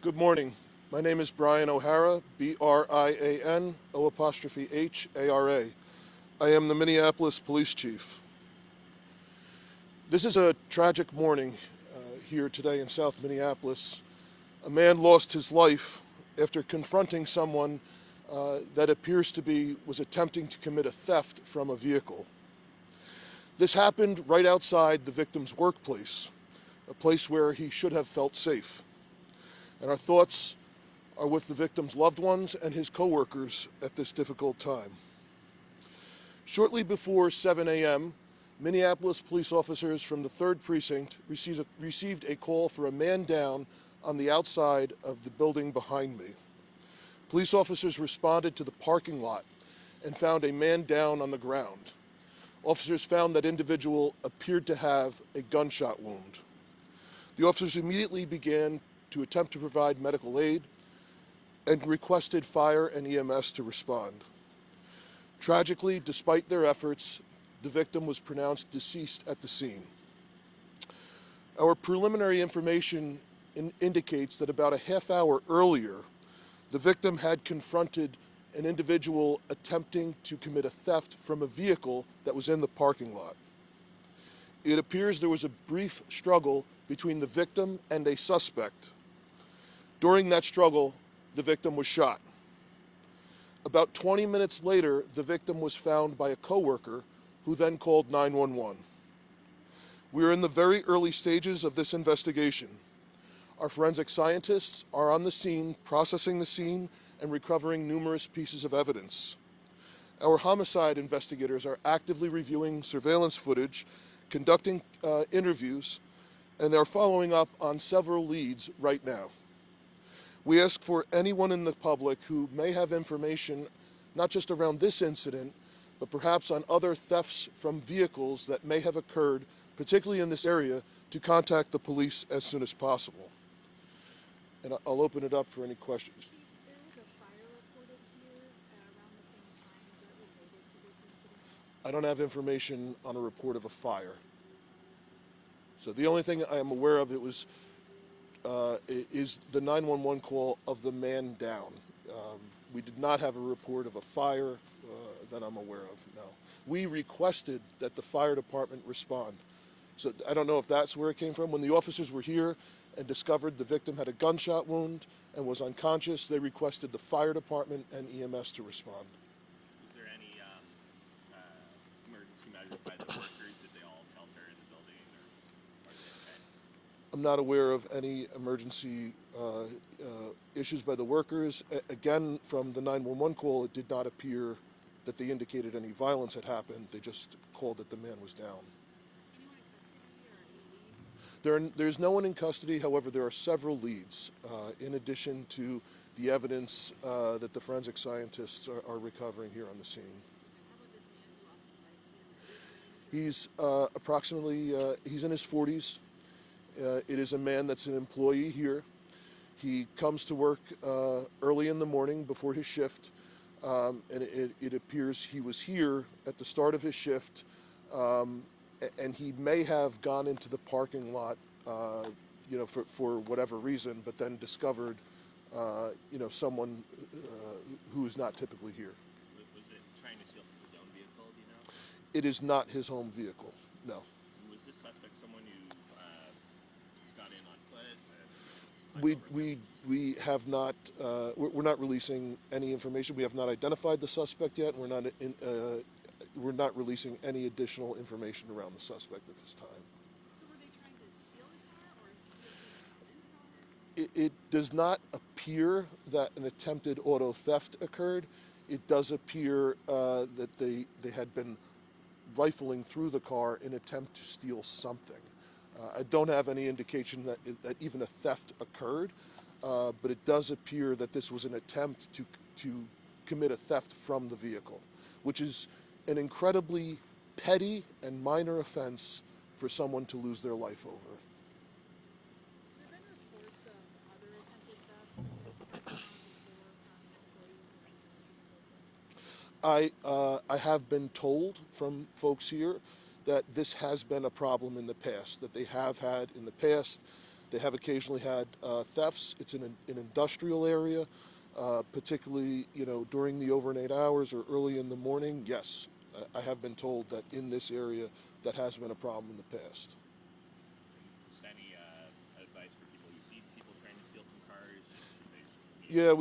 Good morning. My name is Brian O'Hara, Brian-O''Hara. I am the Minneapolis Police Chief. This is a tragic morning here today in South Minneapolis. A man lost his life after confronting someone that appears to was attempting to commit a theft from a vehicle. This happened right outside the victim's workplace, a place where he should have felt safe. And our thoughts are with the victim's loved ones and his coworkers at this difficult time. Shortly before 7 a.m., Minneapolis police officers from the 3rd Precinct received a call for a man down on the outside of the building behind me. Police officers responded to the parking lot and found a man down on the ground. Officers found that individual appeared to have a gunshot wound. The officers immediately began to attempt to provide medical aid and requested fire and EMS to respond. Tragically, despite their efforts, the victim was pronounced deceased at the scene. Our preliminary information indicates that about a half hour earlier, the victim had confronted an individual attempting to commit a theft from a vehicle that was in the parking lot. It appears there was a brief struggle between the victim and a suspect. During that struggle, the victim was shot. About 20 minutes later, the victim was found by a coworker who then called 911. We are in the very early stages of this investigation. Our forensic scientists are on the scene, processing the scene, and recovering numerous pieces of evidence. Our homicide investigators are actively reviewing surveillance footage, conducting interviews, and they're following up on several leads right now. We ask for anyone in the public who may have information, not just around this incident, but perhaps on other thefts from vehicles that may have occurred, particularly in this area, to contact the police as soon as possible. And I'll open it up for any questions. Chief, there was a fire reported here around the same time. Is that related to this incident? I don't have information on a report of a fire. So the only thing I am aware of is the 911 call of the man down. We did not have a report of a fire that I'm aware of, no. We requested that the fire department respond. So I don't know if that's where it came from. When the officers were here and discovered the victim had a gunshot wound and was unconscious, they requested the fire department and EMS to respond. Was there any emergency measures by the workers? Did they all shelter in the building, or are they okay? I'm not aware of any emergency issues by the workers. Again, from the 911 call, it did not appear that they indicated any violence had happened. They just called that the man was down. Anyone in custody or any leads? There's no one in custody. However, there are several leads, in addition to the evidence that the forensic scientists are recovering here on the scene. And how about this man who lost his life? Do you have any information? He's in his 40s. It is a man that's an employee here. He comes to work early in the morning before his shift, and it appears he was here at the start of his shift, and he may have gone into the parking lot, for whatever reason, but then discovered, someone who is not typically here. Was it trying to steal from his own vehicle, do you know? It is not his home vehicle, no. Was this suspect someone who got in on foot? We have not. We're not releasing any information. We have not identified the suspect yet. We're not releasing any additional information around the suspect at this time. So were they trying to steal the car or steal something in the car? It does not appear that an attempted auto theft occurred. It does appear that they had been rifling through the car in an attempt to steal something. I don't have any indication that even a theft occurred, but it does appear that this was an attempt to commit a theft from the vehicle, which is an incredibly petty and minor offense for someone to lose their life over. Have there been reports of other attempted thefts in this area before from employees or anyone I have been told from folks here that this has been a problem in the past, that they have had in the past They have occasionally had thefts. It's in an industrial area, particularly during the overnight hours or early in the morning. Yes, I have been told that in this area that has been a problem in the past. Just any advice for people? You see people trying to steal from cars? Yeah,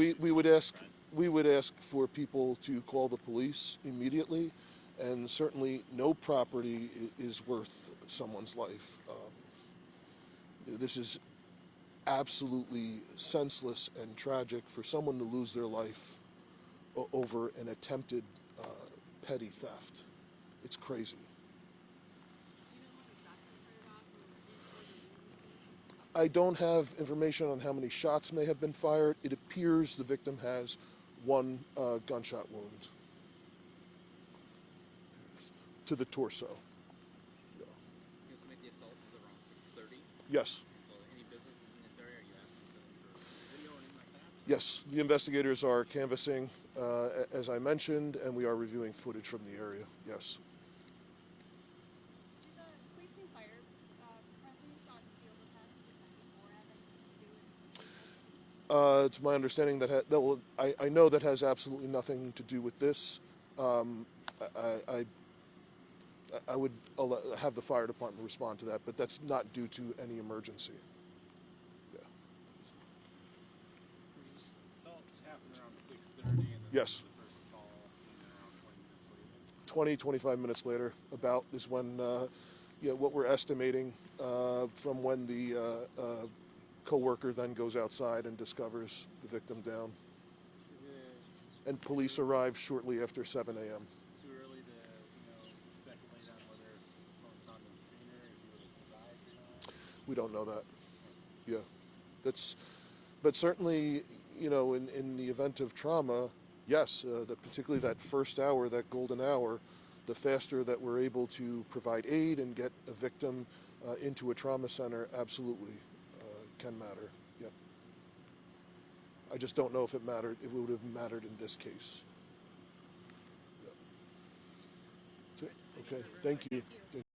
we would ask for people to call the police immediately, and certainly no property is worth someone's life. This is absolutely senseless and tragic for someone to lose their life over an attempted petty theft. It's crazy. I don't have information on how many shots may have been fired. It appears the victim has one gunshot wound to the torso. Yeah. You estimate the assault was around 6:30. Yes. So any businesses in this area, are you asking for them for video or anything like that? Yes, the investigators are canvassing, as I mentioned, and we are reviewing footage from the area. Yes. Do the police and fire presence on field the past season before have anything to do with It's my understanding that I know that has absolutely nothing to do with this. I would have the fire department respond to that, but that's not due to any emergency. Yeah. Assault happened around 6:30, and then Yes. the first call came in around 20 minutes later. 25 minutes later, about is when what we're estimating from when the co-worker then goes outside and discovers the victim down. Is it And police arrive shortly after 7 a.m. too early to, speculate on whether someone found him sooner, if he would have survived or not? We don't know that. Yeah, but certainly, in the event of trauma, yes, particularly that first hour, that golden hour, the faster that we're able to provide aid and get a victim into a trauma center, absolutely can matter. Yep. I just don't know if it mattered. It would have mattered in this case. Yep. That's it. Okay. Thank you.